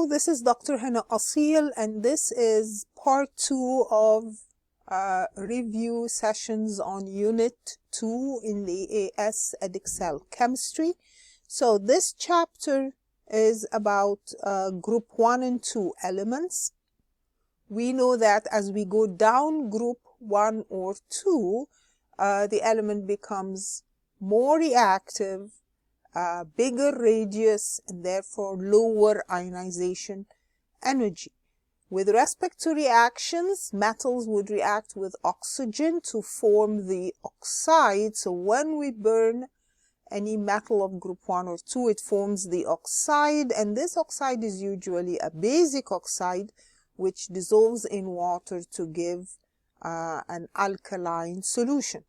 Hello, this is Dr. Hanaa Assil, and this is part 2 of review sessions on Unit 2 in the AS Edexcel Chemistry. So this chapter is about group 1 and 2 elements. We know that as we go down group 1 or 2, the element becomes more reactive, bigger radius, and therefore lower ionization energy. With respect to reactions, metals would react with oxygen to form the oxide. So when we burn any metal of group 1 or 2, it forms the oxide, and this oxide is usually a basic oxide which dissolves in water to give an alkaline solution.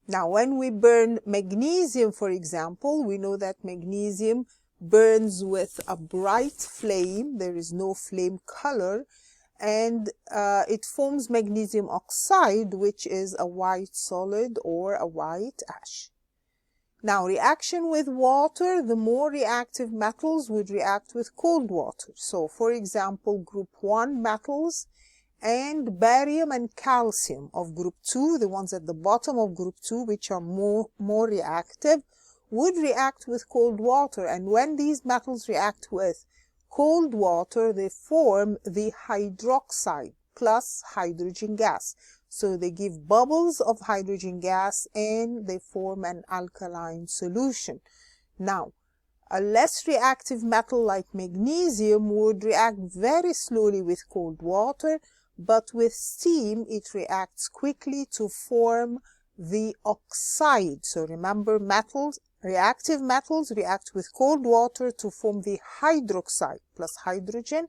Now, when we burn magnesium, for example, we know that magnesium burns with a bright flame. There is no flame color, and it forms magnesium oxide, which is a white solid or a white ash. Now, reaction with water, the more reactive metals would react with cold water. So, for example, group 1 metals and barium and calcium of group 2, the ones at the bottom of group 2, which are more reactive, would react with cold water. And when these metals react with cold water, they form the hydroxide plus hydrogen gas. So they give bubbles of hydrogen gas and they form an alkaline solution. Now, a less reactive metal like magnesium would react very slowly with cold water, but with steam, it reacts quickly to form the oxide. So remember, reactive metals react with cold water to form the hydroxide plus hydrogen.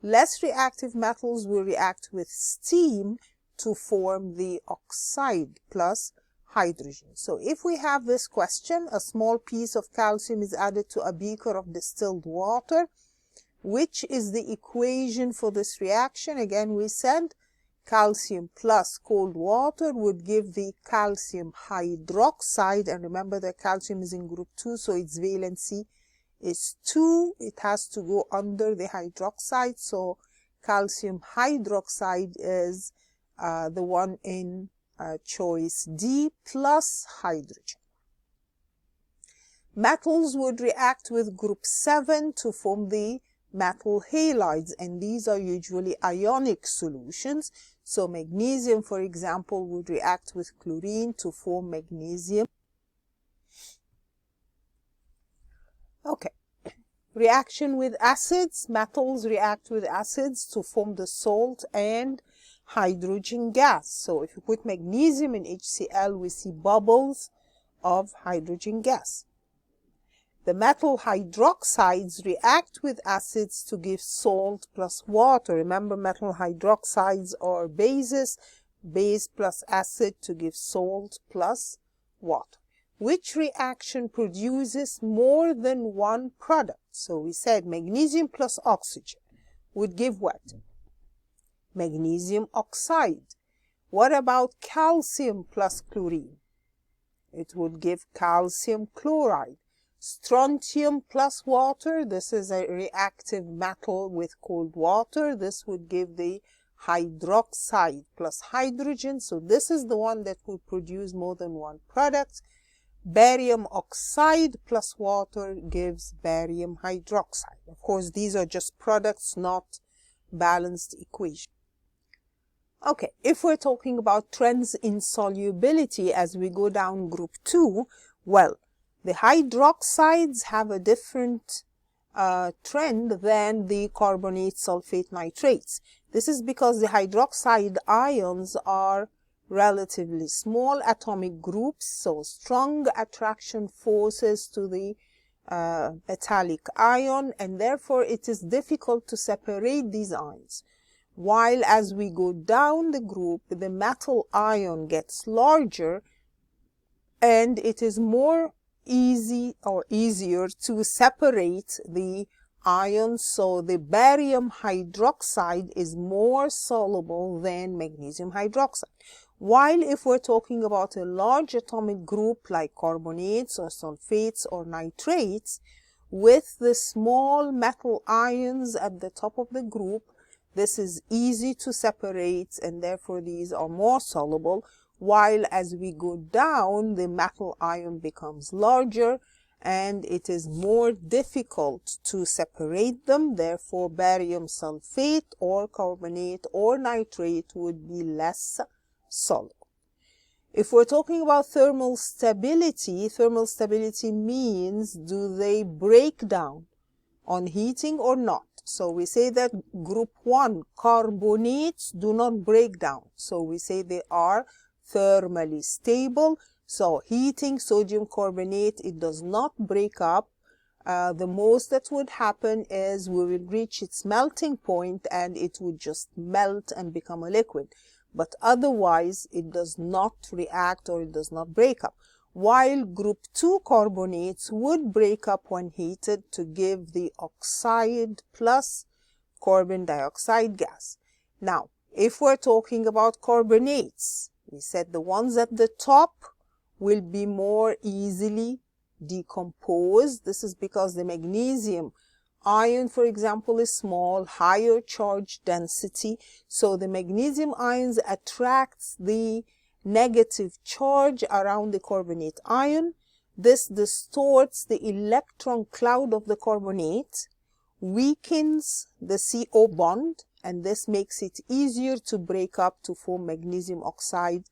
Less reactive metals will react with steam to form the oxide plus hydrogen. So if we have this question, a small piece of calcium is added to a beaker of distilled water. Which is the equation for this reaction? Again, we said calcium plus cold water would give the calcium hydroxide. And remember that calcium is in group 2, so its valency is 2. It has to go under the hydroxide. So calcium hydroxide is the one in choice D plus hydrogen. Metals would react with group 7 to form the metal halides, and these are usually ionic solutions. So magnesium, for example, would react with chlorine to form magnesium. Okay. Reaction with acids. Metals react with acids to form the salt and hydrogen gas. So if you put magnesium in HCl, we see bubbles of hydrogen gas. The metal hydroxides react with acids to give salt plus water. Remember, metal hydroxides are bases, base plus acid to give salt plus water. Which reaction produces more than one product? So we said magnesium plus oxygen would give what? Magnesium oxide. What about calcium plus chlorine? It would give calcium chloride. Strontium plus water, this is a reactive metal with cold water. This would give the hydroxide plus hydrogen. So this is the one that would produce more than one product. Barium oxide plus water gives barium hydroxide. Of course, these are just products, not balanced equation. Okay, if we're talking about trends in solubility as we go down group 2, well, the hydroxides have a different trend than the carbonate, sulfate, nitrates. This is because the hydroxide ions are relatively small atomic groups, so strong attraction forces to the metallic ion, and therefore it is difficult to separate these ions. While as we go down the group, the metal ion gets larger and it is more easier to separate the ions. So the barium hydroxide is more soluble than magnesium hydroxide. While if we're talking about a large atomic group like carbonates or sulfates or nitrates, with the small metal ions at the top of the group. This is easy to separate, and therefore these are more soluble, while as we go down, the metal ion becomes larger and it is more difficult to separate them. Therefore, barium sulfate or carbonate or nitrate would be less soluble. If we're talking about thermal stability means, do they break down on heating or not? So we say that group 1 carbonates do not break down. So we say they are thermally stable. So heating sodium carbonate, it does not break up. The most that would happen is we will reach its melting point and it would just melt and become a liquid. But otherwise, it does not react or it does not break up. While group 2 carbonates would break up when heated to give the oxide plus carbon dioxide gas. Now, if we're talking about carbonates, we said the ones at the top will be more easily decomposed. This is because the magnesium ion, for example, is small, higher charge density. So the magnesium ions attracts the negative charge around the carbonate ion. This distorts the electron cloud of the carbonate, weakens the CO bond, and this makes it easier to break up to form magnesium oxide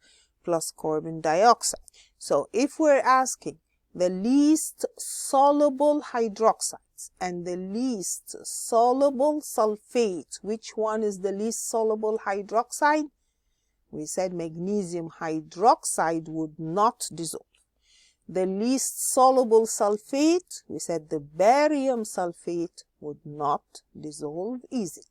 plus carbon dioxide. So if we're asking the least soluble hydroxides and the least soluble sulfate, which one is the least soluble hydroxide? We said magnesium hydroxide would not dissolve. The least soluble sulfate, we said the barium sulfate would not dissolve easily.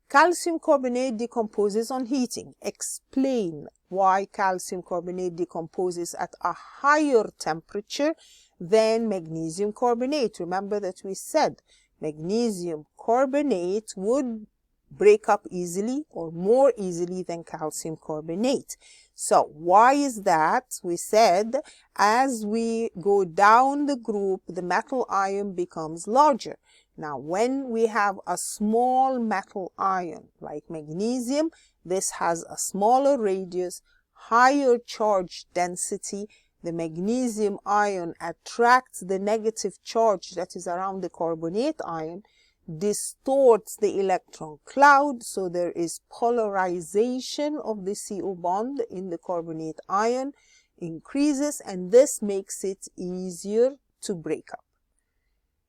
Calcium carbonate decomposes on heating. Explain why calcium carbonate decomposes at a higher temperature than magnesium carbonate. Remember that we said magnesium carbonate would break up easily or more easily than calcium carbonate. So why is that? We said as we go down the group, the metal ion becomes larger. Now, when we have a small metal ion like magnesium, this has a smaller radius, higher charge density. The magnesium ion attracts the negative charge that is around the carbonate ion, distorts the electron cloud, so there is polarization of the CO bond in the carbonate ion, increases, and this makes it easier to break up.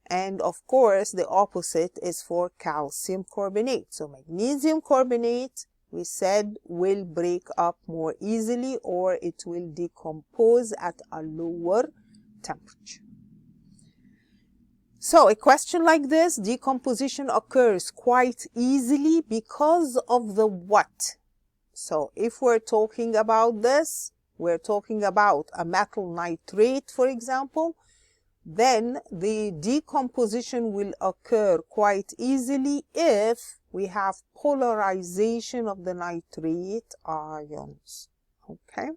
And of course, the opposite is for calcium carbonate. So magnesium carbonate, we said, will break up more easily or it will decompose at a lower temperature. So a question like this, decomposition occurs quite easily because of the what? So if we're talking about this, we're talking about a metal nitrate, for example, then the decomposition will occur quite easily if we have polarization of the nitrate ions. Okay.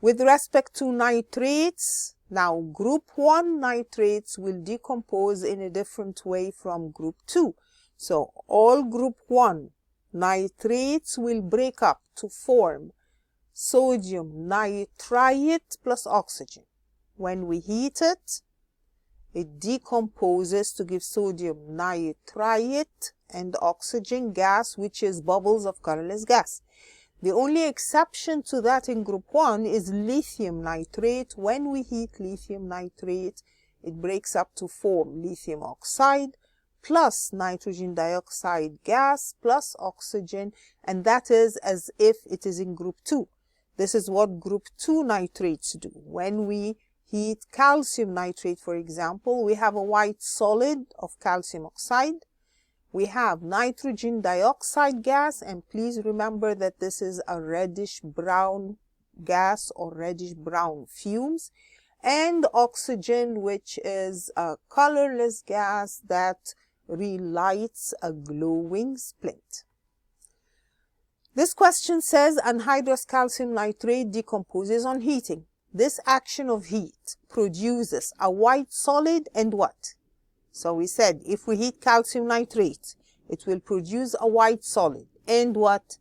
With respect to nitrates, now group 1 nitrates will decompose in a different way from group 2. So all group 1 nitrates will break up to form sodium nitrite plus oxygen. When we heat it, it decomposes to give sodium nitrite and oxygen gas, which is bubbles of colorless gas. The only exception to that in group 1 is lithium nitrate. When we heat lithium nitrate, it breaks up to form lithium oxide plus nitrogen dioxide gas plus oxygen, and that is as if it is in group 2. This is what group 2 nitrates do. When we heat calcium nitrate, for example, we have a white solid of calcium oxide. We have nitrogen dioxide gas, and please remember that this is a reddish brown gas or reddish brown fumes, and oxygen, which is a colorless gas that relights a glowing splint. This question says anhydrous calcium nitrate decomposes on heating. this action of heat produces a white solid and what? So we said if we heat calcium nitrate, it will produce a white solid and what?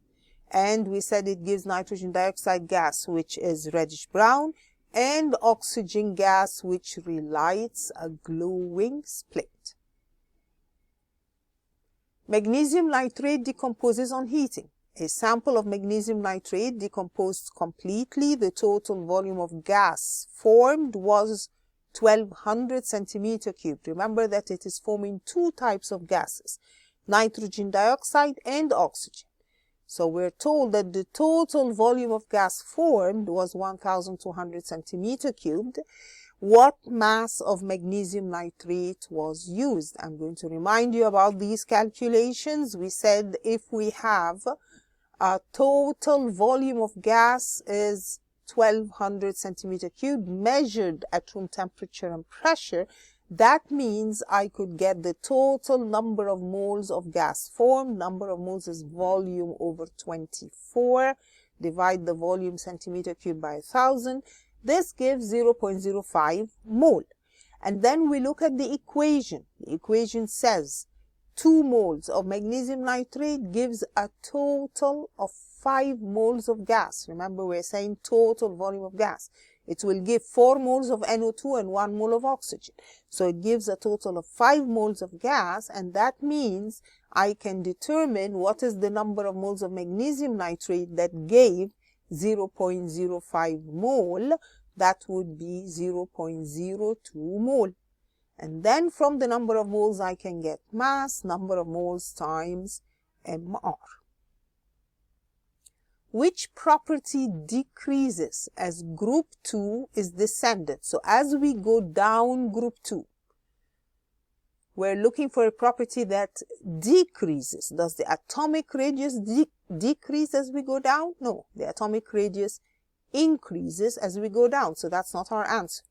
And we said it gives nitrogen dioxide gas, which is reddish brown, and oxygen gas, which relights a glowing splint. Magnesium nitrate decomposes on heating. A sample of magnesium nitrate decomposed completely. The total volume of gas formed was 1200 centimeter cubed. Remember that it is forming two types of gases, nitrogen dioxide and oxygen. So we're told that the total volume of gas formed was 1200 centimeter cubed. What mass of magnesium nitrate was used? I'm going to remind you about these calculations. We said if we have a total volume of gas is 1200 centimeter cubed measured at room temperature and pressure, that means I could get the total number of moles of gas formed. Number of moles is volume over 24. Divide the volume centimeter cubed by 1000. This gives 0.05 mole. And then we look at the equation. The equation says 2 moles of magnesium nitrate gives a total of 5 moles of gas. Remember, we're saying total volume of gas. It will give 4 moles of NO2 and 1 mole of oxygen. So it gives a total of 5 moles of gas, and that means I can determine what is the number of moles of magnesium nitrate that gave 0.05 mole. That would be 0.02 mole. And then from the number of moles I can get mass, number of moles times MR. Which property decreases as group 2 is descended? So as we go down group 2, we're looking for a property that decreases. Does the atomic radius decrease as we go down? No, the atomic radius increases as we go down. So that's not our answer.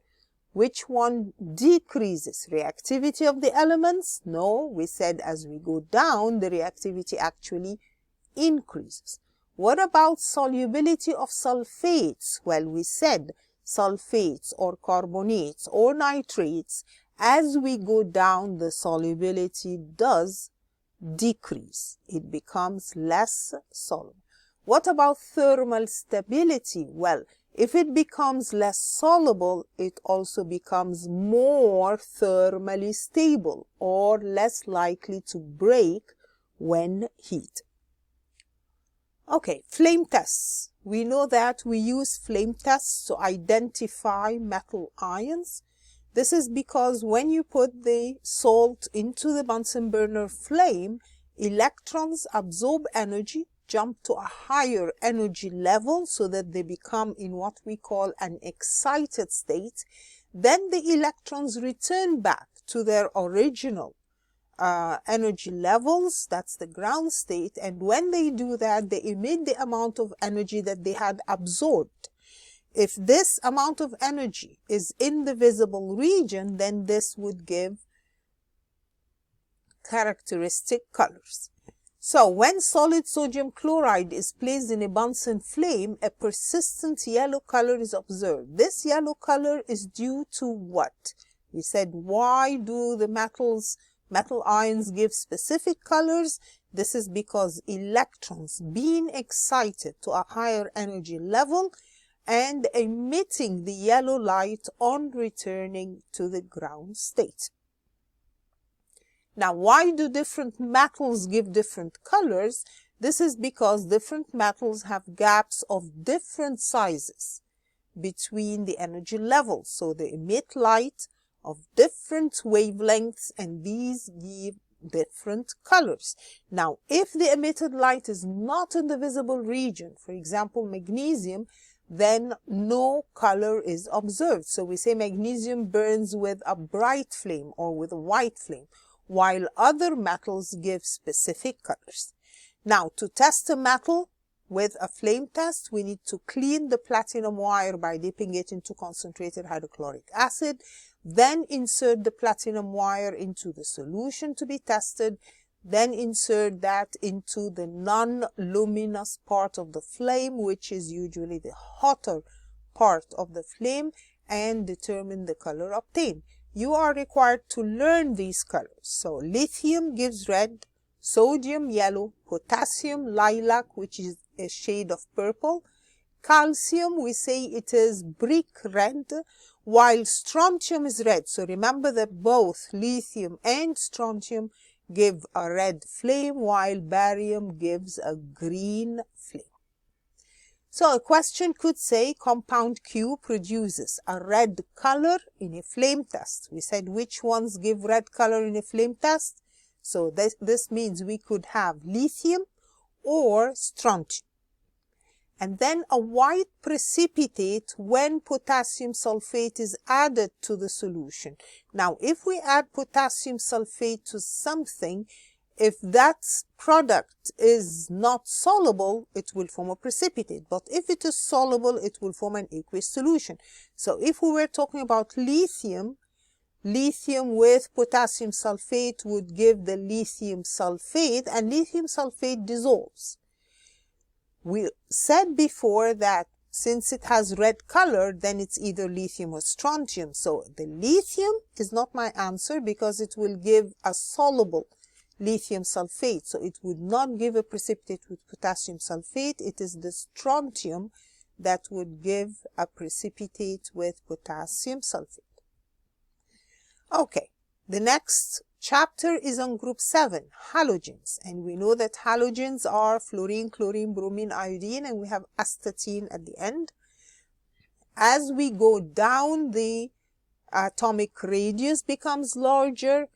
Which one decreases? Reactivity of the elements? No, we said as we go down, the reactivity actually increases. What about solubility of sulfates? Well, we said sulfates or carbonates or nitrates, as we go down, the solubility does decrease. It becomes less soluble. What about thermal stability? Well, if it becomes less soluble, it also becomes more thermally stable or less likely to break when heated. Okay, flame tests. We know that we use flame tests to identify metal ions. This is because when you put the salt into the Bunsen burner flame, electrons absorb energy, jump to a higher energy level so that they become in what we call an excited state. Then the electrons return back to their original energy levels, that's the ground state, and when they do that, they emit the amount of energy that they had absorbed. If this amount of energy is in the visible region, then this would give characteristic colors. So when solid sodium chloride is placed in a Bunsen flame, a persistent yellow color is observed. This yellow color is due to what? We said, why do the metal ions give specific colors? This is because electrons being excited to a higher energy level and emitting the yellow light on returning to the ground state. Now, why do different metals give different colors? This is because different metals have gaps of different sizes between the energy levels. So they emit light of different wavelengths, and these give different colors. Now, if the emitted light is not in the visible region, for example, magnesium, then no color is observed. So we say magnesium burns with a bright flame or with a white flame, while other metals give specific colors. Now, to test a metal with a flame test, we need to clean the platinum wire by dipping it into concentrated hydrochloric acid, then insert the platinum wire into the solution to be tested, then insert that into the non-luminous part of the flame, which is usually the hotter part of the flame and determine the color obtained. You are required to learn these colors. So lithium gives red, sodium yellow, potassium lilac, which is a shade of purple. Calcium, we say it is brick red, while strontium is red. So remember that both lithium and strontium give a red flame, while barium gives a green flame. So a question could say compound Q produces a red color in a flame test. We said which ones give red color in a flame test. So this means we could have lithium or strontium. And then a white precipitate when potassium sulfate is added to the solution. Now, if we add potassium sulfate to something, if that product is not soluble, it will form a precipitate. But if it is soluble, it will form an aqueous solution. So if we were talking about lithium, lithium with potassium sulfate would give the lithium sulfate, and lithium sulfate dissolves. We said before that since it has red color, then it's either lithium or strontium. So the lithium is not my answer because it will give a soluble lithium sulfate. So it would not give a precipitate with potassium sulfate. It is the strontium that would give a precipitate with potassium sulfate. Okay, the next chapter is on group 7, halogens. And we know that halogens are fluorine, chlorine, bromine, iodine, and we have astatine at the end. As we go down, the atomic radius becomes larger,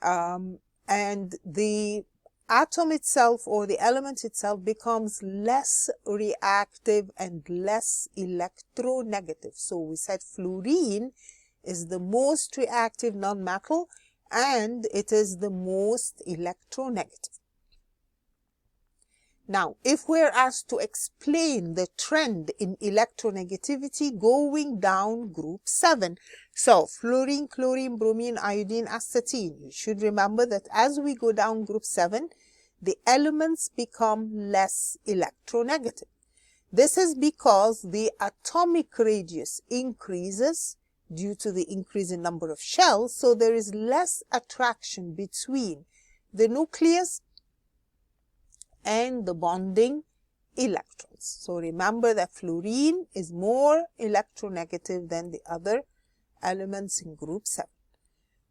and the atom itself or the element itself becomes less reactive and less electronegative. So we said fluorine is the most reactive nonmetal, and it is the most electronegative. Now, if we're asked to explain the trend in electronegativity going down group 7, so fluorine, chlorine, bromine, iodine, astatine, you should remember that as we go down group 7, the elements become less electronegative. This is because the atomic radius increases due to the increase in number of shells, so there is less attraction between the nucleus and the bonding electrons. So remember that fluorine is more electronegative than the other elements in group 7.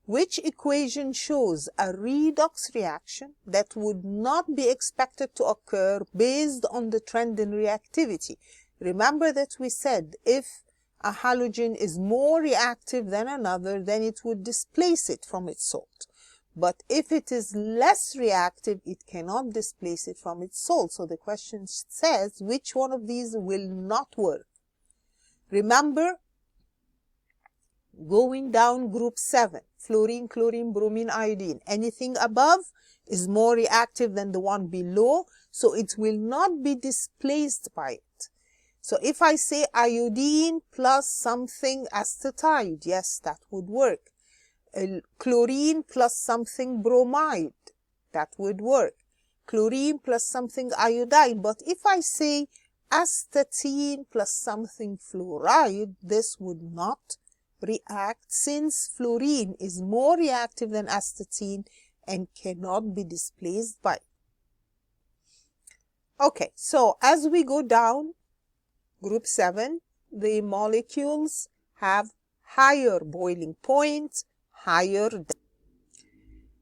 Which equation shows a redox reaction that would not be expected to occur based on the trend in reactivity? Remember that we said if a halogen is more reactive than another, then it would displace it from its salt. But if it is less reactive, it cannot displace it from its salt. So the question says, which one of these will not work? Remember, going down group 7, fluorine, chlorine, bromine, iodine, anything above is more reactive than the one below, so it will not be displaced by it. So if I say iodine plus something astatide, yes, that would work. Chlorine plus something bromide, that would work. Chlorine plus something iodine. But if I say astatine plus something fluoride, this would not react since fluorine is more reactive than astatine and cannot be displaced by it. Okay, so as we go down group 7, the molecules have higher boiling point, higher depth.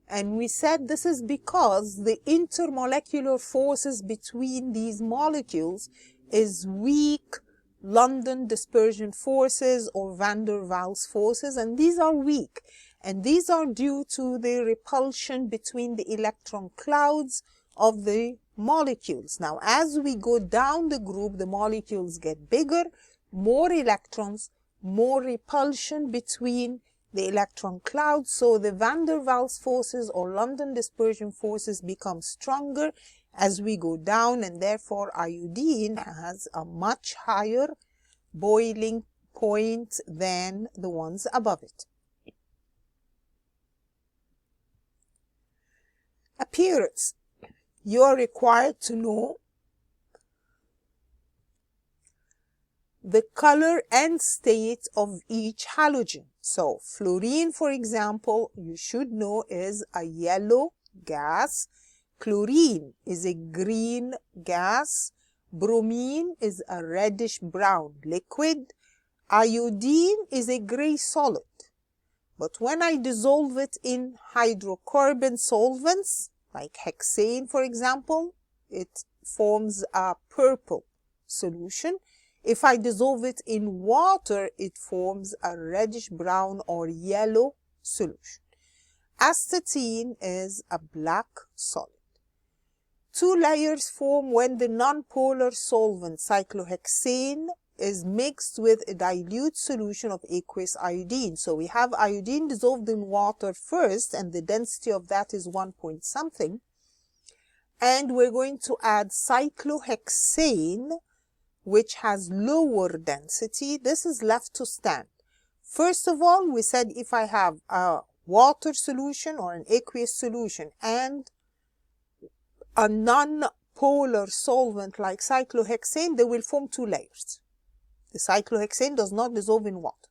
And we said this is because the intermolecular forces between these molecules is weak London dispersion forces or van der Waals forces, and these are weak. And these are due to the repulsion between the electron clouds of the molecules. Now, as we go down the group, the molecules get bigger, more electrons, more repulsion between the electron clouds. So the van der Waals forces or London dispersion forces become stronger as we go down, and therefore iodine has a much higher boiling point than the ones above it. Appearance. You are required to know the color and state of each halogen. So fluorine, for example, you should know is a yellow gas. Chlorine is a green gas. Bromine is a reddish brown liquid. Iodine is a gray solid. But when I dissolve it in hydrocarbon solvents, like hexane, for example, it forms a purple solution. If I dissolve it in water, it forms a reddish brown or yellow solution. Astatine is a black solid. Two layers form when the nonpolar solvent cyclohexane is mixed with a dilute solution of aqueous iodine. So we have iodine dissolved in water first, and the density of that is 1 point something. And we're going to add cyclohexane, which has lower density. This is left to stand. First of all, we said if I have a water solution or an aqueous solution and a non-polar solvent like cyclohexane, they will form two layers. The cyclohexane does not dissolve in water.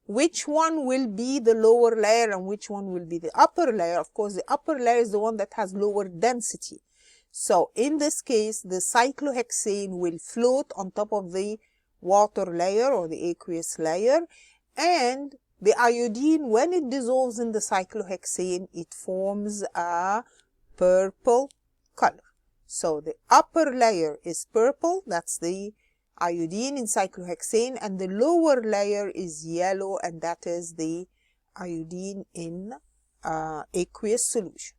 Which one will be the lower layer and which one will be the upper layer? Of course, the upper layer is the one that has lower density. So in this case, the cyclohexane will float on top of the water layer or the aqueous layer, and the iodine, when it dissolves in the cyclohexane, it forms a purple color. So the upper layer is purple, that's the iodine in cyclohexane, and the lower layer is yellow, and that is the iodine in aqueous solution.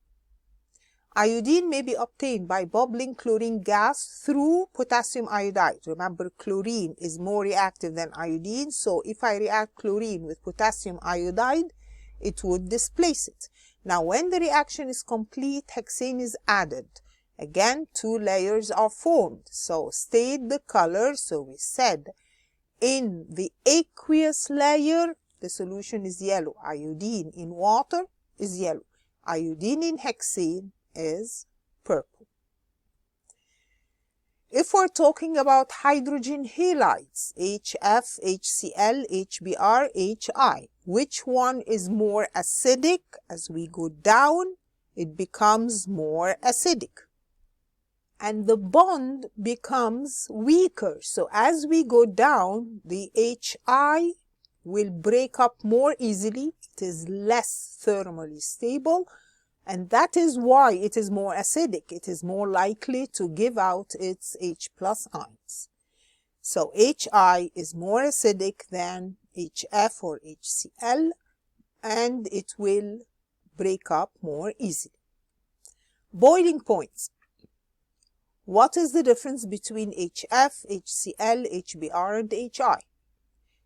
Iodine may be obtained by bubbling chlorine gas through potassium iodide. Remember, chlorine is more reactive than iodine, so if I react chlorine with potassium iodide, it would displace it. Now, when the reaction is complete, hexane is added. Again, two layers are formed. So state the color. So we said in the aqueous layer, the solution is yellow. Iodine in water is yellow. Iodine in hexane is purple. If we're talking about hydrogen halides, HF, HCl, HBr, HI, which one is more acidic? As we go down, it becomes more acidic, and the bond becomes weaker. So as we go down, the HI will break up more easily. It is less thermally stable, and that is why it is more acidic. It is more likely to give out its H+ ions. So HI is more acidic than HF or HCl, and it will break up more easily. Boiling points. What is the difference between HF, HCl, HBr, and HI?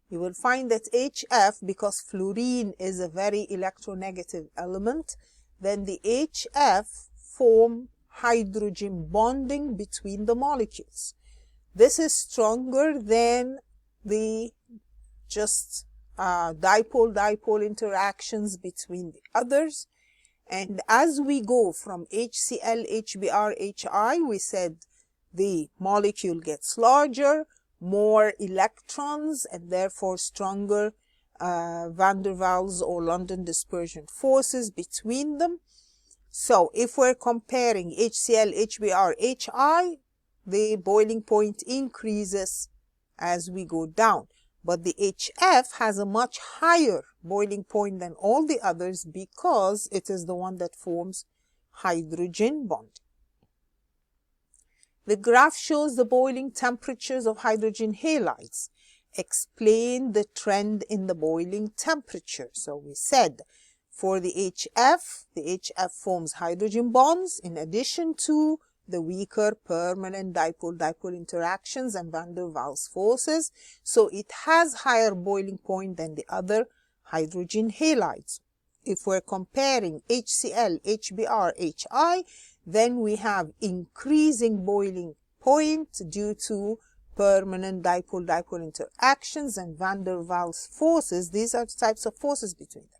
You will find that HF, because fluorine is a very electronegative element, then the HF form hydrogen bonding between the molecules. This is stronger than the just dipole-dipole interactions between the others. And as we go from HCl, HBr, HI, we said the molecule gets larger, more electrons, and therefore stronger van der Waals or London dispersion forces between them. So if we're comparing HCl, HBr, HI, the boiling point increases as we go down. But the HF has a much higher boiling point than all the others because it is the one that forms hydrogen bond. The graph shows the boiling temperatures of hydrogen halides. Explain the trend in the boiling temperature. So we said for the HF forms hydrogen bonds in addition to the weaker permanent dipole-dipole interactions and van der Waals forces. So it has higher boiling point than the other hydrogen halides. If we're comparing HCl, HBr, HI, then we have increasing boiling point due to permanent dipole-dipole interactions and van der Waals forces. These are the types of forces between them.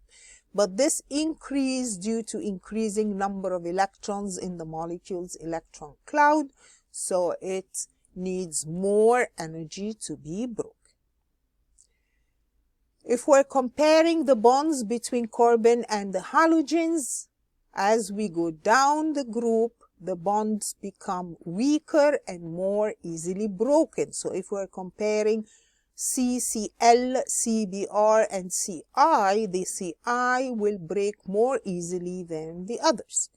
But this increase due to increasing number of electrons in the molecule's electron cloud, so it needs more energy to be broken. If we're comparing the bonds between carbon and the halogens, as we go down the group, the bonds become weaker and more easily broken. So if we're comparing CCl, CBr, and Ci, the Ci will break more easily than the others.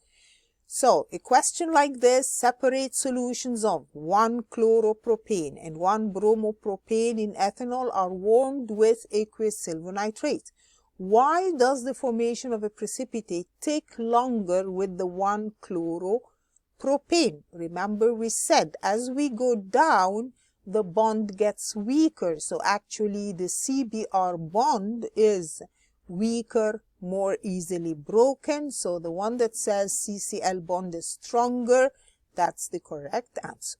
So a question like this, separate solutions of 1 chloropropane and 1 bromopropane in ethanol are warmed with aqueous silver nitrate. Why does the formation of a precipitate take longer with the 1 chloropropane? Remember we said as we go down, the bond gets weaker. So actually the CBr bond is weaker, more easily broken. So the one that says CCl bond is stronger, that's the correct answer.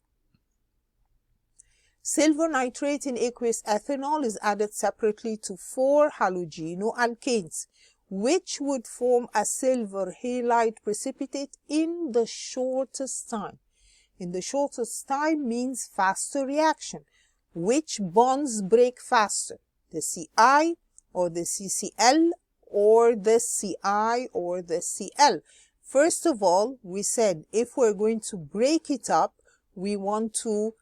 Silver nitrate in aqueous ethanol is added separately to 4 halogenoalkanes, which would form a silver halide precipitate in the shortest time. In the shortest time means faster reaction. Which bonds break faster? The Ci or the CCl or the Ci or the Cl? First of all, we said if we're going to break it up, we want to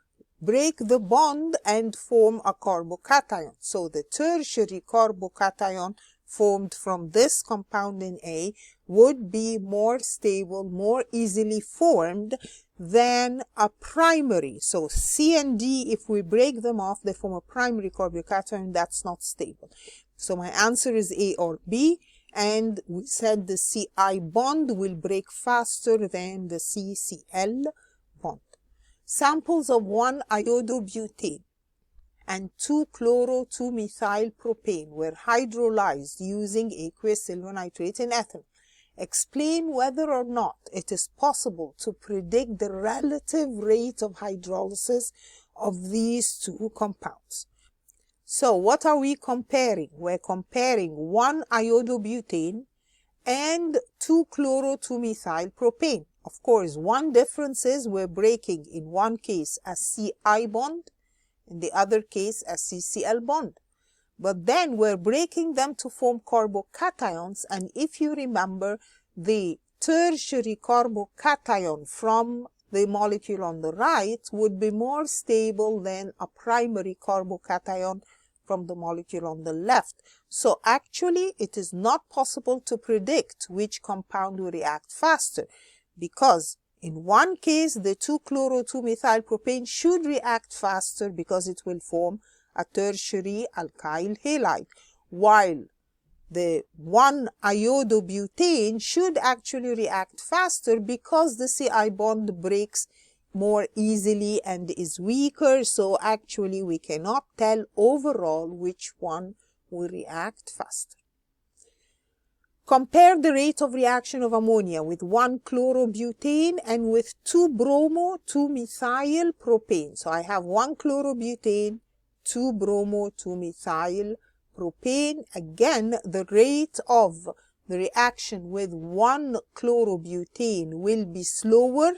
break the bond and form a carbocation. So the tertiary carbocation formed from this compound in A would be more stable, more easily formed than a primary. So C and D, if we break them off, they form a primary carbocation that's not stable. So my answer is A or B, and we said the Ci bond will break faster than the CCl bond. Samples of 1 iodobutane and 2-chloro-2-methyl-propane were hydrolyzed using aqueous silver nitrate in ethanol. Explain whether or not it is possible to predict the relative rate of hydrolysis of these two compounds. So what are we comparing? We're comparing 1 iodobutane and 2-chloro-2-methyl-propane. Of course, one difference is we're breaking in one case a Ci bond, in the other case a CCl bond. But then we're breaking them to form carbocations, and if you remember, the tertiary carbocation from the molecule on the right would be more stable than a primary carbocation from the molecule on the left. So actually, it is not possible to predict which compound will react faster, because in one case, the 2-chloro-2-methylpropane should react faster because it will form a tertiary alkyl halide, while the 1 iodobutane should actually react faster because the Ci bond breaks more easily and is weaker. So actually we cannot tell overall which one will react faster. Compare the rate of reaction of ammonia with 1 chlorobutane and with 2-bromo-2-methylpropane. So I have 1 chlorobutane, 2-bromo-2-methylpropane. Again, the rate of the reaction with 1 chlorobutane will be slower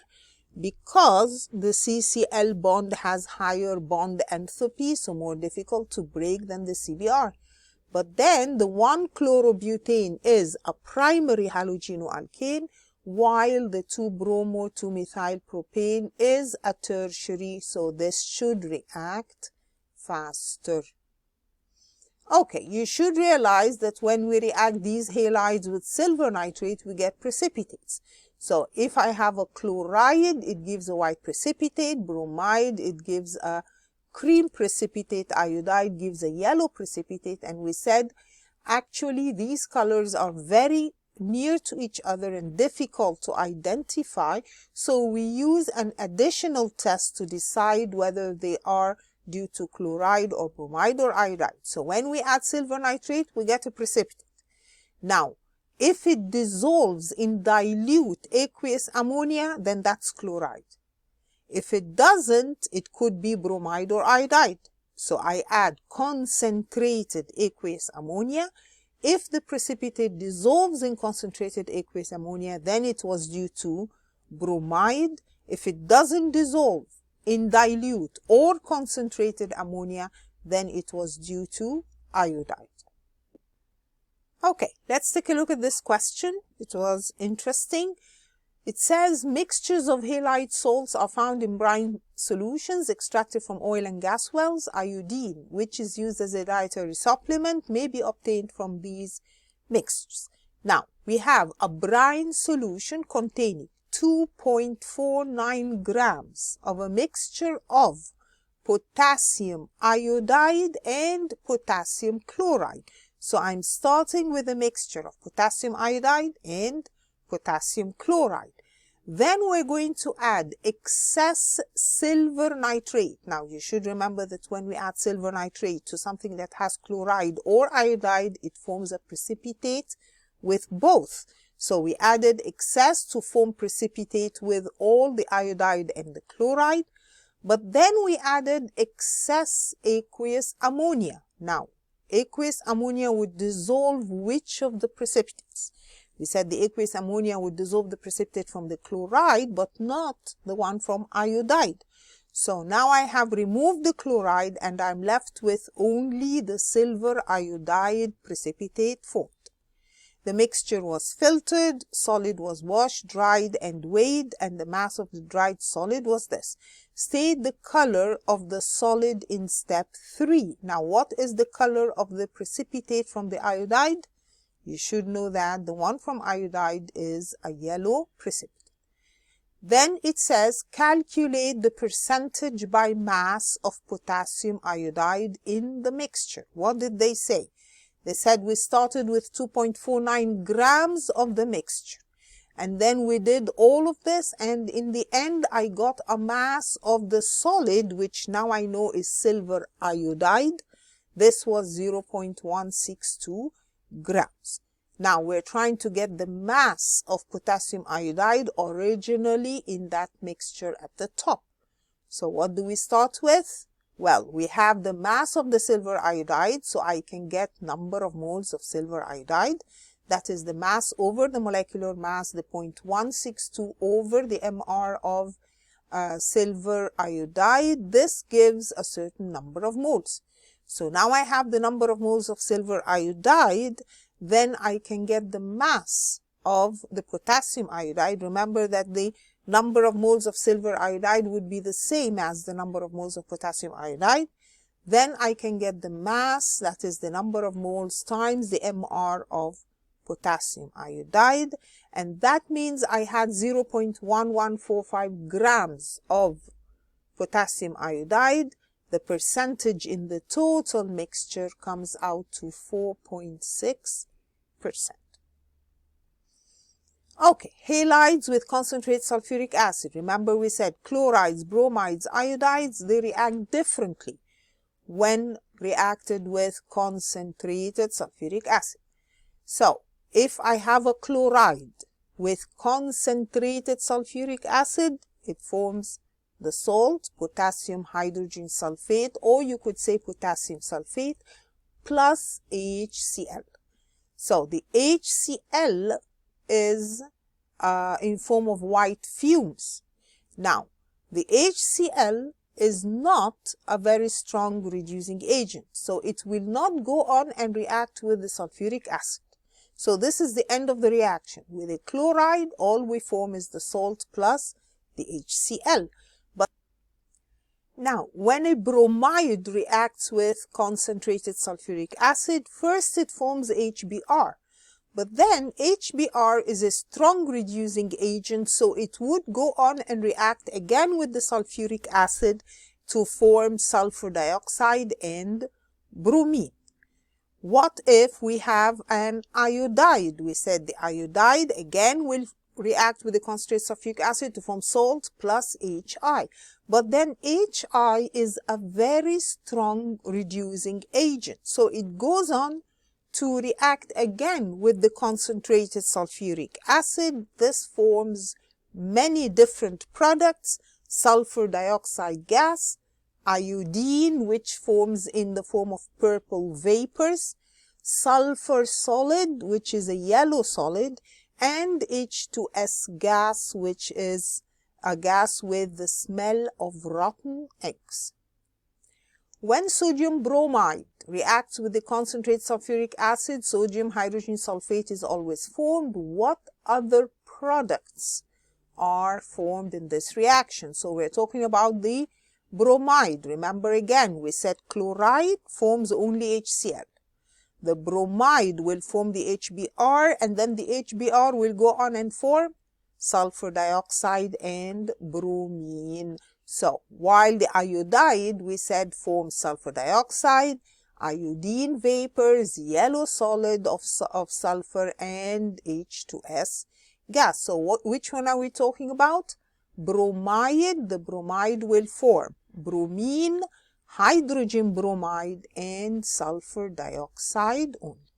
because the CCl bond has higher bond enthalpy, so more difficult to break than the CBr. But then the 1 chlorobutane is a primary halogenoalkane, while the 2-bromo-2-methylpropane is a tertiary, so this should react faster. Okay, you should realize that when we react these halides with silver nitrate, we get precipitates. So if I have a chloride, it gives a white precipitate. Bromide, it gives a cream precipitate. Iodide gives a yellow precipitate. And we said, actually, these colors are very near to each other and difficult to identify. So we use an additional test to decide whether they are due to chloride or bromide or iodide. So when we add silver nitrate, we get a precipitate. Now, if it dissolves in dilute aqueous ammonia, then that's chloride. If it doesn't, it could be bromide or iodide. So I add concentrated aqueous ammonia. If the precipitate dissolves in concentrated aqueous ammonia, then it was due to bromide. If it doesn't dissolve in dilute or concentrated ammonia, then it was due to iodide. Okay, let's take a look at this question. It was interesting. It says mixtures of halide salts are found in brine solutions extracted from oil and gas wells. Iodine, which is used as a dietary supplement, may be obtained from these mixtures. Now, we have a brine solution containing 2.49 grams of a mixture of potassium iodide and potassium chloride. So I'm starting with a mixture of potassium iodide and potassium chloride. Then we're going to add excess silver nitrate. Now you should remember that when we add silver nitrate to something that has chloride or iodide, it forms a precipitate with both. So we added excess to form precipitate with all the iodide and the chloride. But then we added excess aqueous ammonia. Now, aqueous ammonia would dissolve which of the precipitates? We said the aqueous ammonia would dissolve the precipitate from the chloride, but not the one from iodide. So now I have removed the chloride and I'm left with only the silver iodide precipitate formed. The mixture was filtered, solid was washed, dried and weighed, and the mass of the dried solid was this. State the color of the solid in step 3. Now, what is the color of the precipitate from the iodide? You should know that the one from iodide is a yellow precipitate. Then it says, calculate the percentage by mass of potassium iodide in the mixture. What did they say? They said we started with 2.49 grams of the mixture. And then we did all of this, and in the end I got a mass of the solid, which now I know is silver iodide. This was 0.162 grams. Now we're trying to get the mass of potassium iodide originally in that mixture at the top. So what do we start with? Well, we have the mass of the silver iodide, so I can get number of moles of silver iodide. That is the mass over the molecular mass, the 0.162 over the MR of silver iodide. This gives a certain number of moles. So now I have the number of moles of silver iodide, then I can get the mass of the potassium iodide. Remember that the number of moles of silver iodide would be the same as the number of moles of potassium iodide. Then I can get the mass, that is the number of moles times the MR of potassium iodide, and that means I had 0.1145 grams of potassium iodide. The percentage in the total mixture comes out to 4.6%. Okay, halides with concentrated sulfuric acid. Remember we said chlorides, bromides, iodides, they react differently when reacted with concentrated sulfuric acid. So, if I have a chloride with concentrated sulfuric acid, it forms the salt, potassium hydrogen sulfate, or you could say potassium sulfate plus HCl. So, the HCl is in form of white fumes. Now, the HCl is not a very strong reducing agent, so it will not go on and react with the sulfuric acid. So this is the end of the reaction. With a chloride, all we form is the salt plus the HCl. But now, when a bromide reacts with concentrated sulfuric acid, first it forms HBr. But then HBr is a strong reducing agent, so it would go on and react again with the sulfuric acid to form sulfur dioxide and bromine. What if we have an iodide? We said the iodide again will react with the concentrated sulfuric acid to form salt plus HI. But then HI is a very strong reducing agent, so it goes on to react again with the concentrated sulfuric acid. This forms many different products: sulfur dioxide gas, iodine, which forms in the form of purple vapors, sulfur solid, which is a yellow solid, and H2S gas, which is a gas with the smell of rotten eggs. When sodium bromide reacts with the concentrated sulfuric acid, sodium hydrogen sulfate is always formed. What other products are formed in this reaction? So we're talking about the bromide. Remember again, we said chloride forms only HCl. The bromide will form the HBr, and then the HBr will go on and form sulfur dioxide and bromine. So while the iodide, we said, forms sulfur dioxide, iodine vapors, yellow solid of sulfur, and H2S gas. So which one are we talking about? Bromide. The bromide will form bromine, hydrogen bromide, and sulfur dioxide only.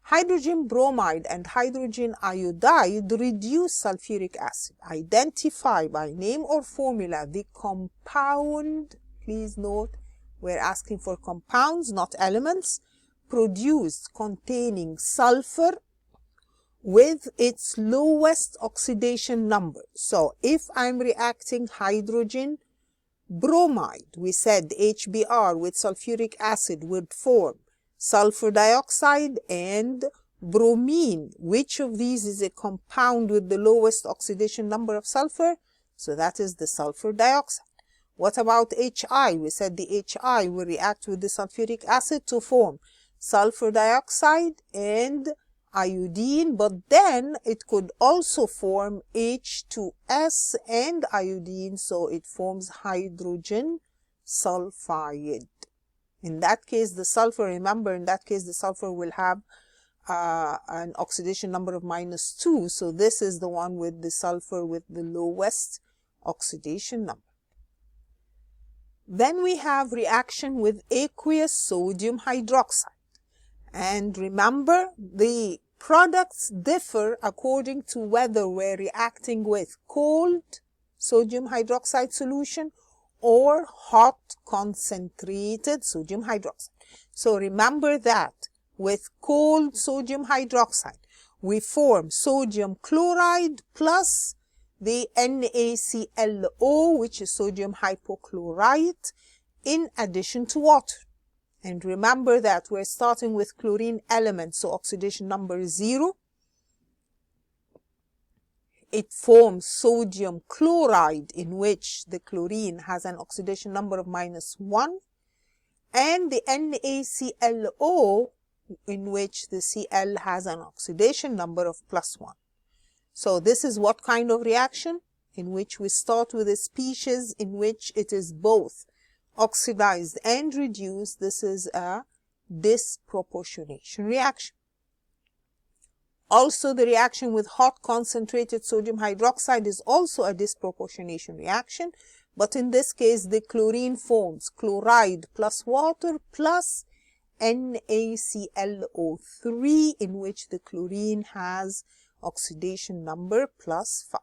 Hydrogen bromide and hydrogen iodide reduce sulfuric acid. Identify by name or formula the compound, please note we're asking for compounds, not elements, produced containing sulfur with its lowest oxidation number. So if I'm reacting hydrogen bromide, we said HBr with sulfuric acid would form sulfur dioxide and bromine. Which of these is a compound with the lowest oxidation number of sulfur? So that is the sulfur dioxide. What about HI? We said the HI will react with the sulfuric acid to form sulfur dioxide and iodine, but then it could also form H2S and iodine, so it forms hydrogen sulfide. In that case, the sulfur, remember, in that case, the sulfur will have an oxidation number of -2. So this is the one with the sulfur with the lowest oxidation number. Then we have reaction with aqueous sodium hydroxide. And remember, the products differ according to whether we're reacting with cold sodium hydroxide solution or hot concentrated sodium hydroxide. So remember that with cold sodium hydroxide, we form sodium chloride plus the NaClO, which is sodium hypochlorite, in addition to water. And remember that we're starting with chlorine element, so oxidation number is 0. It forms sodium chloride, in which the chlorine has an oxidation number of -1, and the NaClO, in which the Cl has an oxidation number of +1. So this is what kind of reaction? In which we start with a species in which it is both oxidized and reduced. This is a disproportionation reaction. Also, the reaction with hot concentrated sodium hydroxide is also a disproportionation reaction, but in this case, the chlorine forms chloride plus water plus NaClO3, in which the chlorine has oxidation number +5.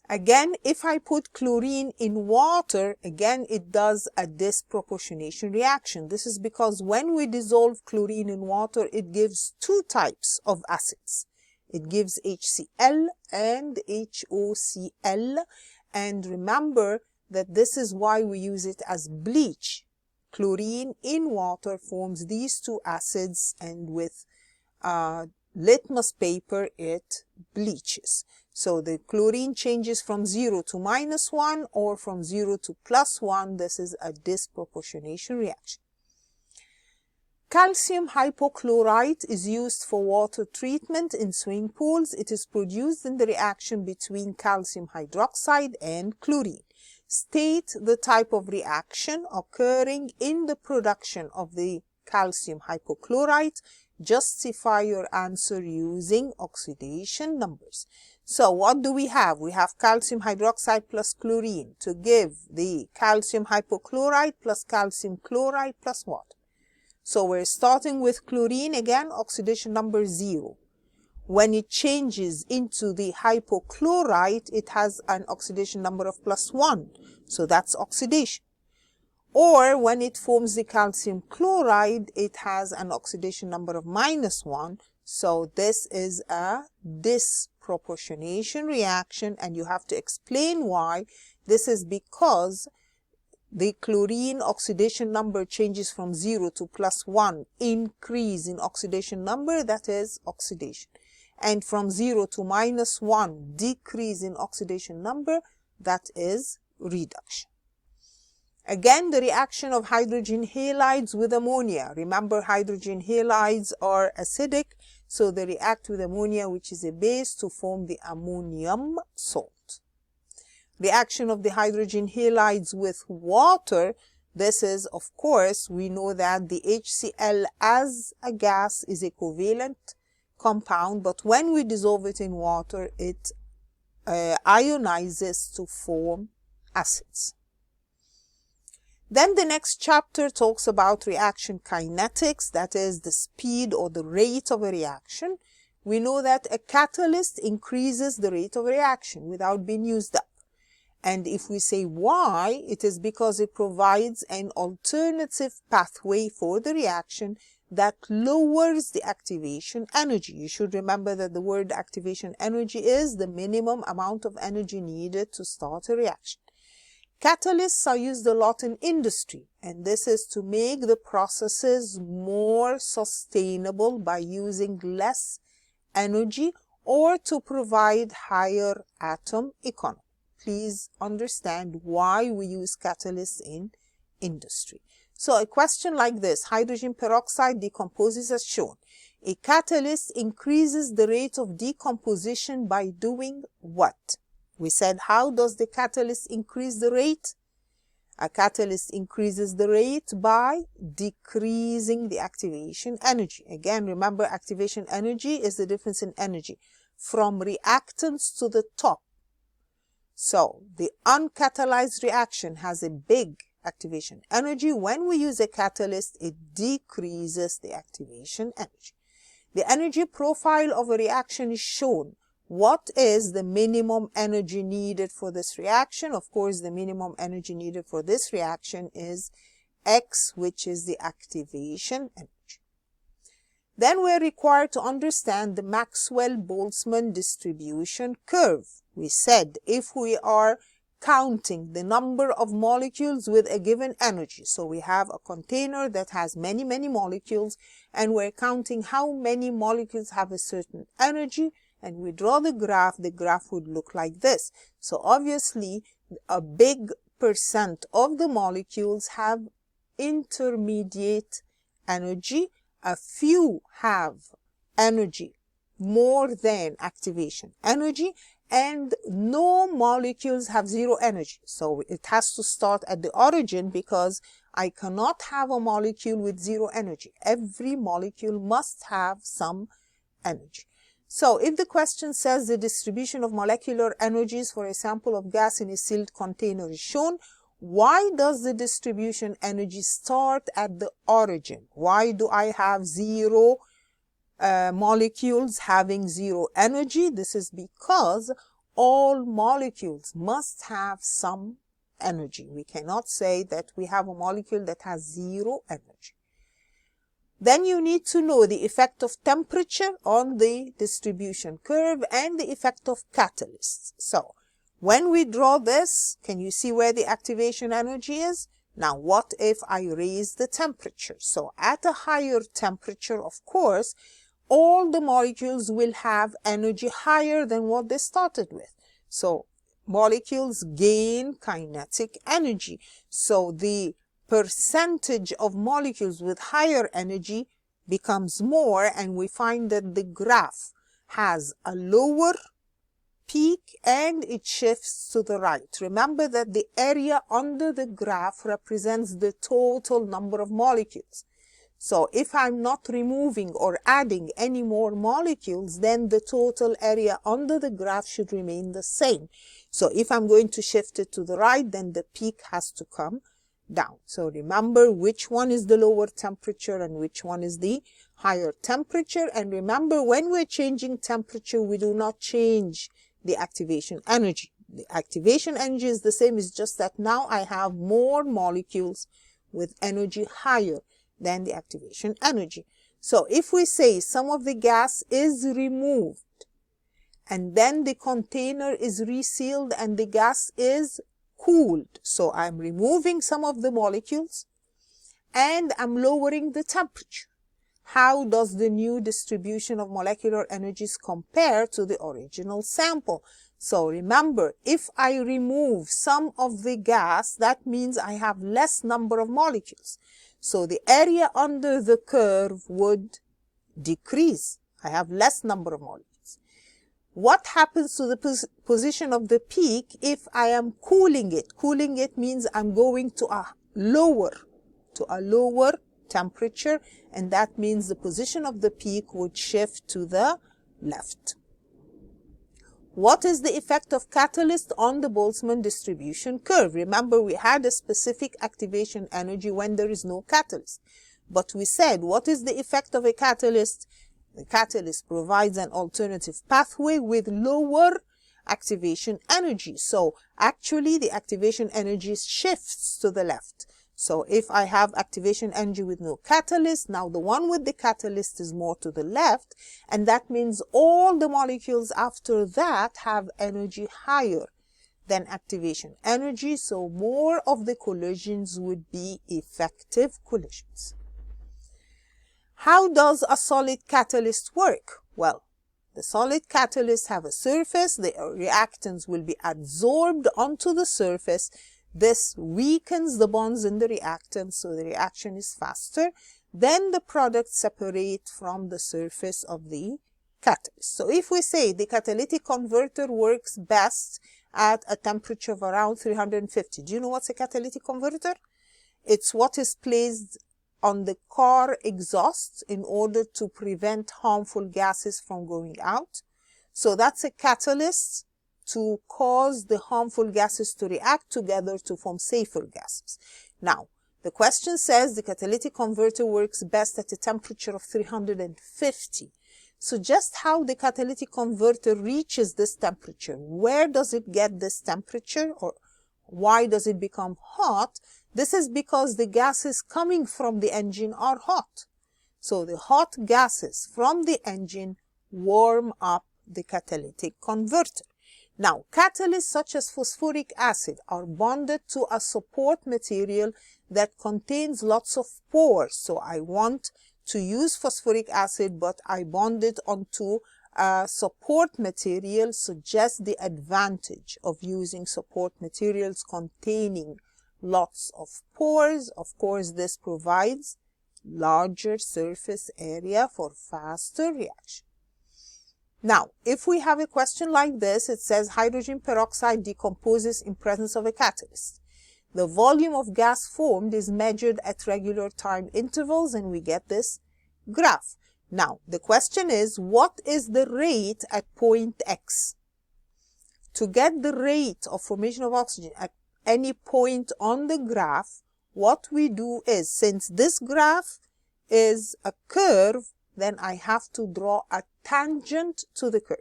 Again, if I put chlorine in water, again, it does a disproportionation reaction. This is because when we dissolve chlorine in water, it gives two types of acids. It gives HCl and HOCl. And remember that this is why we use it as bleach. Chlorine in water forms these two acids, and with litmus paper, it bleaches. So the chlorine changes from 0 to -1 or from 0 to +1. This is a disproportionation reaction. Calcium hypochlorite is used for water treatment in swimming pools. It is produced in the reaction between calcium hydroxide and chlorine. State the type of reaction occurring in the production of the calcium hypochlorite. Justify your answer using oxidation numbers. So what do we have? We have calcium hydroxide plus chlorine to give the calcium hypochlorite plus calcium chloride plus water. So we're starting with chlorine again, oxidation number 0. When it changes into the hypochlorite, it has an oxidation number of +1. So that's oxidation. Or when it forms the calcium chloride, it has an oxidation number of -1. So this is a disproportionation reaction, and you have to explain why. This is because the chlorine oxidation number changes from 0 to +1, increase in oxidation number, that is oxidation. And from 0 to -1, decrease in oxidation number, that is reduction. Again, the reaction of hydrogen halides with ammonia. Remember, hydrogen halides are acidic, so they react with ammonia, which is a base, to form the ammonium salt. Reaction of the hydrogen halides with water. This is, of course, we know that the HCl as a gas is a covalent compound, but when we dissolve it in water, it ionizes to form acids. Then the next chapter talks about reaction kinetics, that is the speed or the rate of a reaction. We know that a catalyst increases the rate of reaction without being used up. And if we say why, it is because it provides an alternative pathway for the reaction that lowers the activation energy. You should remember that the word activation energy is the minimum amount of energy needed to start a reaction. Catalysts are used a lot in industry, and this is to make the processes more sustainable by using less energy or to provide higher atom economy. Please understand why we use catalysts in industry. So a question like this: hydrogen peroxide decomposes as shown. A catalyst increases the rate of decomposition by doing what? We said, how does the catalyst increase the rate? A catalyst increases the rate by decreasing the activation energy. Again, remember, activation energy is the difference in energy from reactants to the top. So the uncatalyzed reaction has a big activation energy. When we use a catalyst, it decreases the activation energy. The energy profile of a reaction is shown. What is the minimum energy needed for this reaction? Of course, the minimum energy needed for this reaction is X, which is the activation energy. Then we're required to understand the Maxwell-Boltzmann distribution curve. We said if we are counting the number of molecules with a given energy, so we have a container that has many molecules, and we're counting how many molecules have a certain energy, and we draw the graph would look like this. So obviously, a big percent of the molecules have intermediate energy. A few have energy more than activation energy, and no molecules have zero energy. So it has to start at the origin, because I cannot have a molecule with zero energy. Every molecule must have some energy. So if the question says the distribution of molecular energies for a sample of gas in a sealed container is shown, why does the distribution energy start at the origin? Why do I have zero molecules having zero energy? This is because all molecules must have some energy. We cannot say that we have a molecule that has zero energy. Then you need to know the effect of temperature on the distribution curve and the effect of catalysts. So when we draw this, can you see where the activation energy is? Now, what if I raise the temperature? So at a higher temperature, of course, all the molecules will have energy higher than what they started with. So molecules gain kinetic energy. So the percentage of molecules with higher energy becomes more, and we find that the graph has a lower peak and it shifts to the right. Remember that the area under the graph represents the total number of molecules. So if I'm not removing or adding any more molecules, then the total area under the graph should remain the same. So if I'm going to shift it to the right, then the peak has to come down. So remember which one is the lower temperature and which one is the higher temperature. And remember, when we're changing temperature, we do not change the activation energy. The activation energy is the same, it's just that now I have more molecules with energy higher than the activation energy. So if we say some of the gas is removed and then the container is resealed and the gas is cooled, so I'm removing some of the molecules and I'm lowering the temperature. How does the new distribution of molecular energies compare to the original sample? So remember, if I remove some of the gas, that means I have less number of molecules. So the area under the curve would decrease. I have less number of molecules. What happens to the position of the peak if I am cooling it? Cooling it means I'm going to a lower temperature, and that means the position of the peak would shift to the left. What is the effect of catalyst on the Boltzmann distribution curve? Remember, we had a specific activation energy when there is no catalyst. But we said, what is the effect of a catalyst? The catalyst provides an alternative pathway with lower activation energy. So actually, the activation energy shifts to the left. So if I have activation energy with no catalyst, now the one with the catalyst is more to the left, and that means all the molecules after that have energy higher than activation energy, so more of the collisions would be effective collisions. How does a solid catalyst work? Well, the solid catalysts have a surface, the reactants will be absorbed onto the surface. This weakens the bonds in the reactants, so the reaction is faster. Then the products separate from the surface of the catalyst. So if we say the catalytic converter works best at a temperature of around 350, do you know what's a catalytic converter? It's what is placed on the car exhaust in order to prevent harmful gases from going out. So that's a catalyst to cause the harmful gases to react together to form safer gases. Now, the question says the catalytic converter works best at a temperature of 350. So just how the catalytic converter reaches this temperature, where does it get this temperature, or why does it become hot? This is because the gases coming from the engine are hot. So the hot gases from the engine warm up the catalytic converter. Now, catalysts such as phosphoric acid are bonded to a support material that contains lots of pores. So I want to use phosphoric acid, but I bond it onto a support material, suggests the advantage of using support materials containing lots of pores. Of course, this provides larger surface area for faster reaction. Now, if we have a question like this, it says hydrogen peroxide decomposes in presence of a catalyst. The volume of gas formed is measured at regular time intervals, and we get this graph. Now, the question is, what is the rate at point X? To get the rate of formation of oxygen at any point on the graph, what we do is, since this graph is a curve, then I have to draw a tangent to the curve.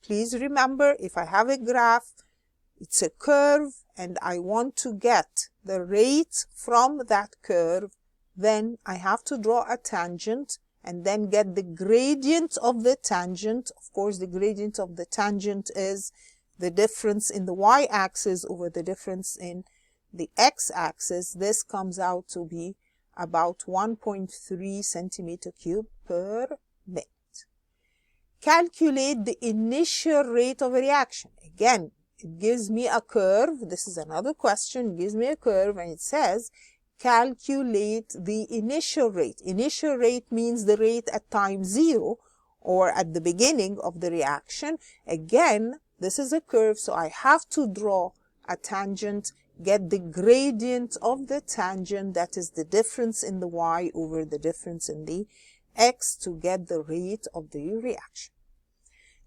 Please remember, if I have a graph, it's a curve, and I want to get the rate from that curve, then I have to draw a tangent and then get the gradient of the tangent. Of course, the gradient of the tangent is the difference in the y-axis over the difference in the x-axis. This comes out to be about 1.3 centimeter cube per minute. Calculate the initial rate of a reaction. Again, it gives me a curve. This is another question. It gives me a curve and it says calculate the initial rate. Initial rate means the rate at time 0 or at the beginning of the reaction. Again, this is a curve, so I have to draw a tangent, get the gradient of the tangent, that is the difference in the y over the difference in the x, to get the rate of the reaction.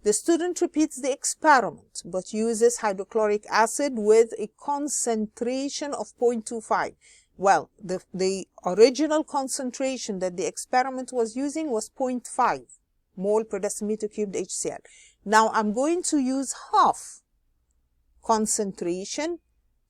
The student repeats the experiment but uses hydrochloric acid with a concentration of 0.25. Well, the original concentration that the experiment was using was 0.5 mole per decimeter cubed HCl. Now I'm going to use half concentration,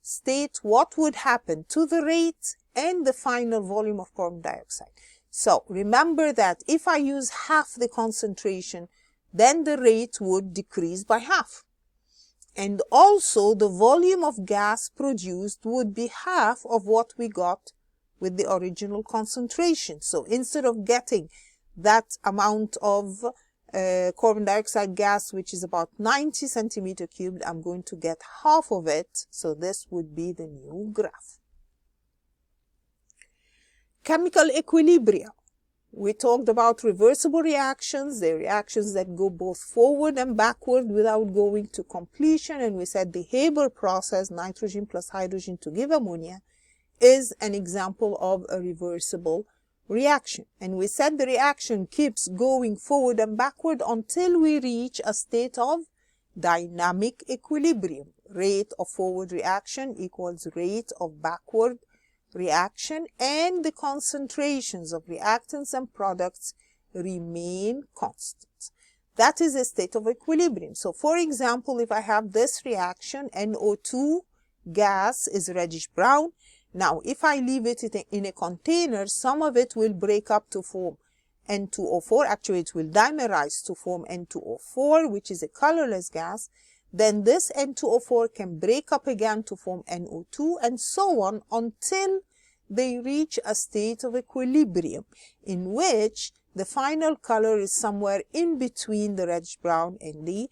state what would happen to the rate and the final volume of carbon dioxide. So remember that if I use half the concentration, then the rate would decrease by half. And also the volume of gas produced would be half of what we got with the original concentration. So instead of getting that amount of carbon dioxide gas, which is about 90 centimeter cubed, I'm going to get half of it. So this would be the new graph. Chemical equilibrium. We talked about reversible reactions, the reactions that go both forward and backward without going to completion. And we said the Haber process, nitrogen plus hydrogen to give ammonia, is an example of a reversible reaction. And we said the reaction keeps going forward and backward until we reach a state of dynamic equilibrium. Rate of forward reaction equals rate of backward reaction, and the concentrations of reactants and products remain constant. That is a state of equilibrium. So for example, if I have this reaction, NO2 gas is reddish brown. Now if I leave it in a container, some of it will break up to form N2O4. Actually it will dimerize to form N2O4, which is a colorless gas. Then this N2O4 can break up again to form NO2, and so on until they reach a state of equilibrium in which the final color is somewhere in between the reddish brown and the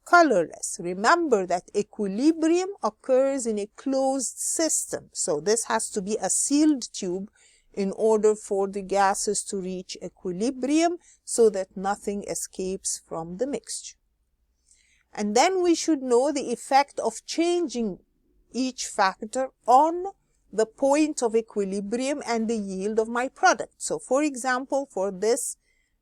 colorless. Remember that equilibrium occurs in a closed system. So this has to be a sealed tube in order for the gases to reach equilibrium so that nothing escapes from the mixture. And then we should know the effect of changing each factor on the point of equilibrium and the yield of my product. So for example, for this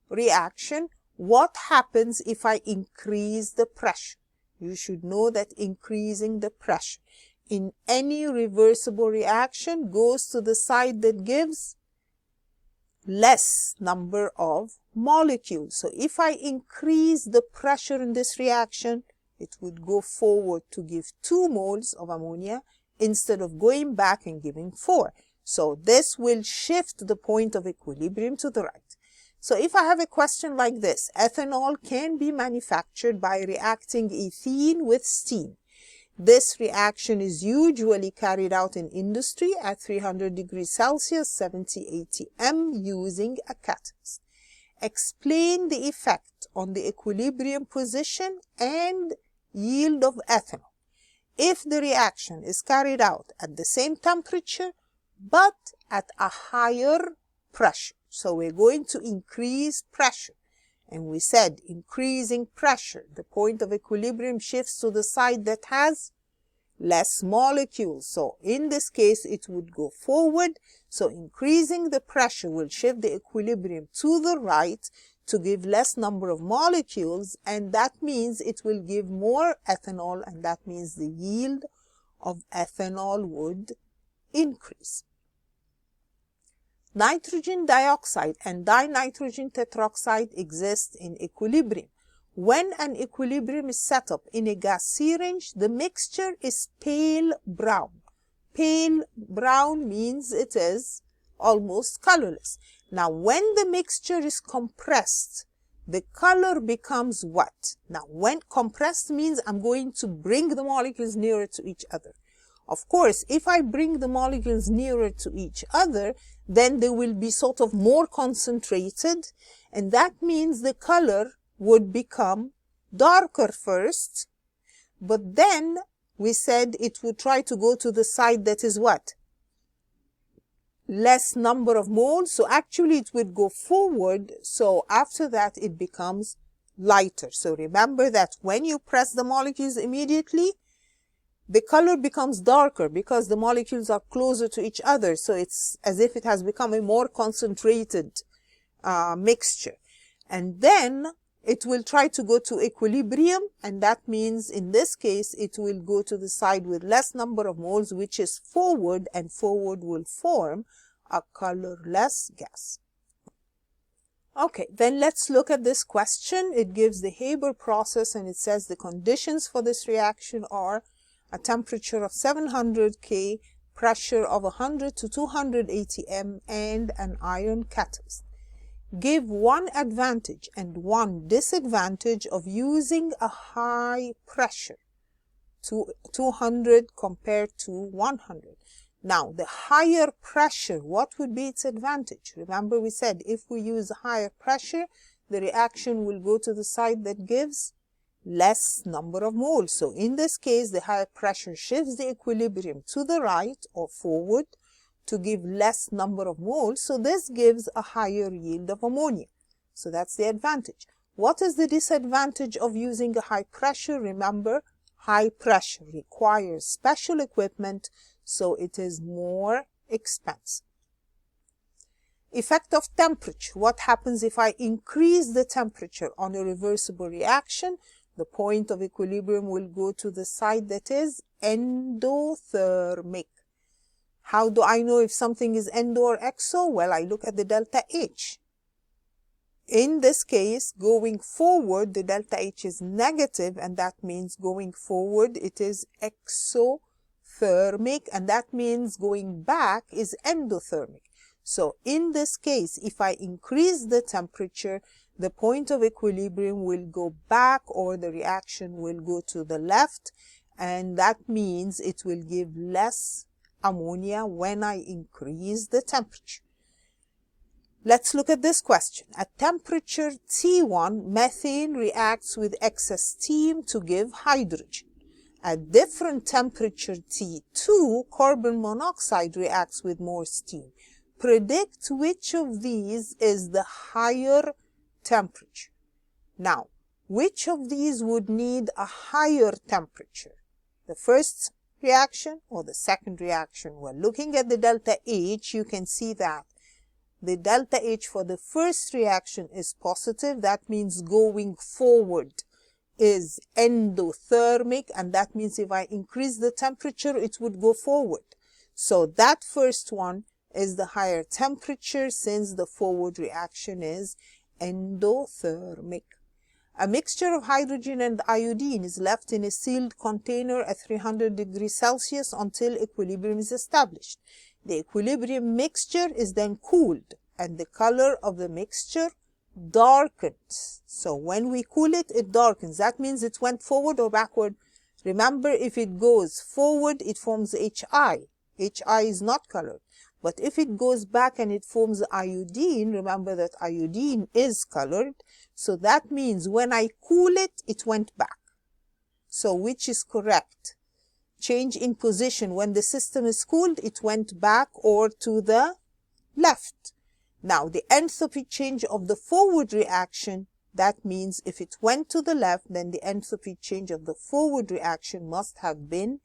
reaction, what happens if I increase the pressure? You should know that increasing the pressure in any reversible reaction goes to the side that gives less number of molecules. So if I increase the pressure in this reaction, it would go forward to give 2 moles of ammonia instead of going back and giving 4. So this will shift the point of equilibrium to the right. So if I have a question like this, ethanol can be manufactured by reacting ethene with steam. This reaction is usually carried out in industry at 300 degrees Celsius, 70-80 M, using a catalyst. Explain the effect on the equilibrium position and yield of ethanol if the reaction is carried out at the same temperature but at a higher pressure. So we're going to increase pressure. And we said increasing pressure, the point of equilibrium shifts to the side that has less molecules. So in this case, it would go forward. So increasing the pressure will shift the equilibrium to the right to give less number of molecules. And that means it will give more ethanol. And that means the yield of ethanol would increase. Nitrogen dioxide and dinitrogen tetroxide exist in equilibrium. When an equilibrium is set up in a gas syringe, the mixture is pale brown. Pale brown means it is almost colorless. Now, when the mixture is compressed, the color becomes what? Now, when compressed means I'm going to bring the molecules nearer to each other. Of course, if I bring the molecules nearer to each other, then they will be sort of more concentrated, and that means the color would become darker first, but then we said it would try to go to the side that is what? Less number of moles, so actually it would go forward, so after that it becomes lighter. So remember that when you press the molecules immediately, the color becomes darker because the molecules are closer to each other. So it's as if it has become a more concentrated mixture. And then it will try to go to equilibrium. And that means in this case, it will go to the side with less number of moles, which is forward. And forward will form a colorless gas. Okay, then let's look at this question. It gives the Haber process and it says the conditions for this reaction are a temperature of 700 K, pressure of 100 to 200 atm, and an iron catalyst. Give one advantage and one disadvantage of using a high pressure to 200 compared to 100. Now, the higher pressure, what would be its advantage? Remember we said if we use higher pressure, the reaction will go to the side that gives less number of moles. So in this case, the higher pressure shifts the equilibrium to the right or forward to give less number of moles. So this gives a higher yield of ammonia. So that's the advantage. What is the disadvantage of using a high pressure? Remember, high pressure requires special equipment, so it is more expensive. Effect of temperature. What happens if I increase the temperature on a reversible reaction? The point of equilibrium will go to the side that is endothermic. How do I know if something is endo or exo? Well, I look at the delta H. In this case, going forward, the delta H is negative, and that means going forward it is exothermic, and that means going back is endothermic. So in this case, if I increase the temperature, the point of equilibrium will go back, or the reaction will go to the left, and that means it will give less ammonia when I increase the temperature. Let's look at this question. At temperature T1, methane reacts with excess steam to give hydrogen. At different temperature T2, carbon monoxide reacts with more steam. Predict which of these is the higher temperature. Now, which of these would need a higher temperature? The first reaction or the second reaction? Well, looking at the delta H, you can see that the delta H for the first reaction is positive. That means going forward is endothermic, and that means if I increase the temperature, it would go forward. So that first one is the higher temperature, since the forward reaction is endothermic. A mixture of hydrogen and iodine is left in a sealed container at 300 degrees Celsius until equilibrium is established. The equilibrium mixture is then cooled, and the color of the mixture darkens. So when we cool it, it darkens. That means it went forward or backward. Remember, if it goes forward, it forms HI. HI is not colored. But if it goes back and it forms iodine, remember that iodine is colored. So that means when I cool it, it went back. So which is correct? Change in position. When the system is cooled, it went back or to the left. Now, the enthalpy change of the forward reaction, that means if it went to the left, then the enthalpy change of the forward reaction must have been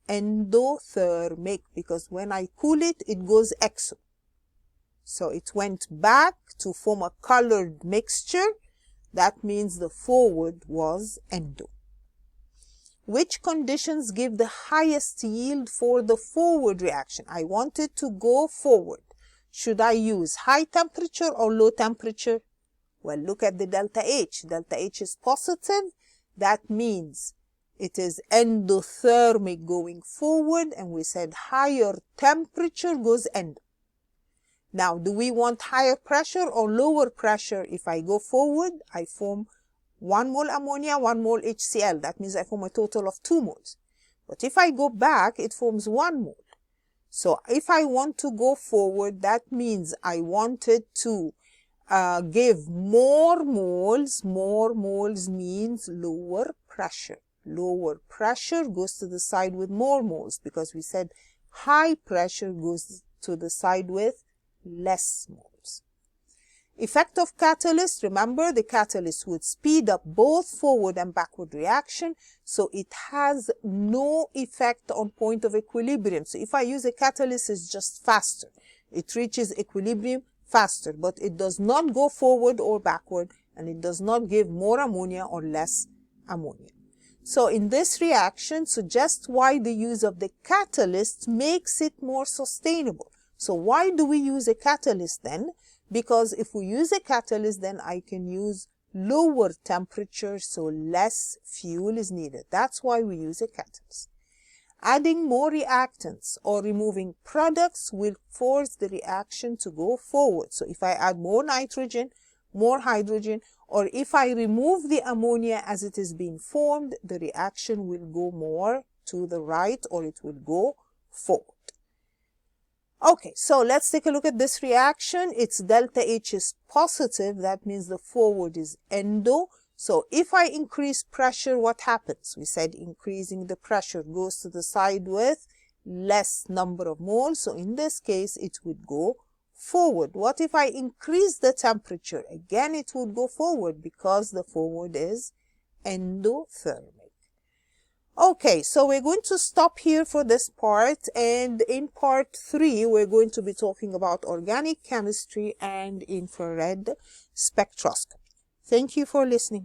endothermic, because when I cool it, it goes exo. So it went back to form a colored mixture. That means the forward was endo. Which conditions give the highest yield for the forward reaction? I want it to go forward. Should I use high temperature or low temperature? Well, look at the delta H. Delta H is positive. That means it is endothermic going forward, and we said higher temperature goes endo. Now, do we want higher pressure or lower pressure? If I go forward, I form 1 mole ammonia, 1 mole HCl. That means I form a total of 2 moles. But if I go back, it forms 1 mole. So if I want to go forward, that means I wanted to give more moles. More moles means lower pressure. Lower pressure goes to the side with more moles, because we said high pressure goes to the side with less moles. Effect of catalyst. Remember, the catalyst would speed up both forward and backward reaction, so it has no effect on point of equilibrium. So if I use a catalyst, it's just faster. It reaches equilibrium faster, but it does not go forward or backward, and it does not give more ammonia or less ammonia. So in this reaction, suggest why the use of the catalyst makes it more sustainable. So why do we use a catalyst then? Because if we use a catalyst, then I can use lower temperature, so less fuel is needed. That's why we use a catalyst. Adding more reactants or removing products will force the reaction to go forward. So if I add more nitrogen, more hydrogen, or if I remove the ammonia as it is being formed, the reaction will go more to the right, or it will go forward. Okay, so let's take a look at this reaction. Its delta H is positive. That means the forward is endo. So if I increase pressure, what happens? We said increasing the pressure goes to the side with less number of moles. So in this case, it would go forward. What if I increase the temperature? Again, it would go forward because the forward is endothermic. Okay, so we're going to stop here for this part, and in part 3, we're going to be talking about organic chemistry and infrared spectroscopy. Thank you for listening.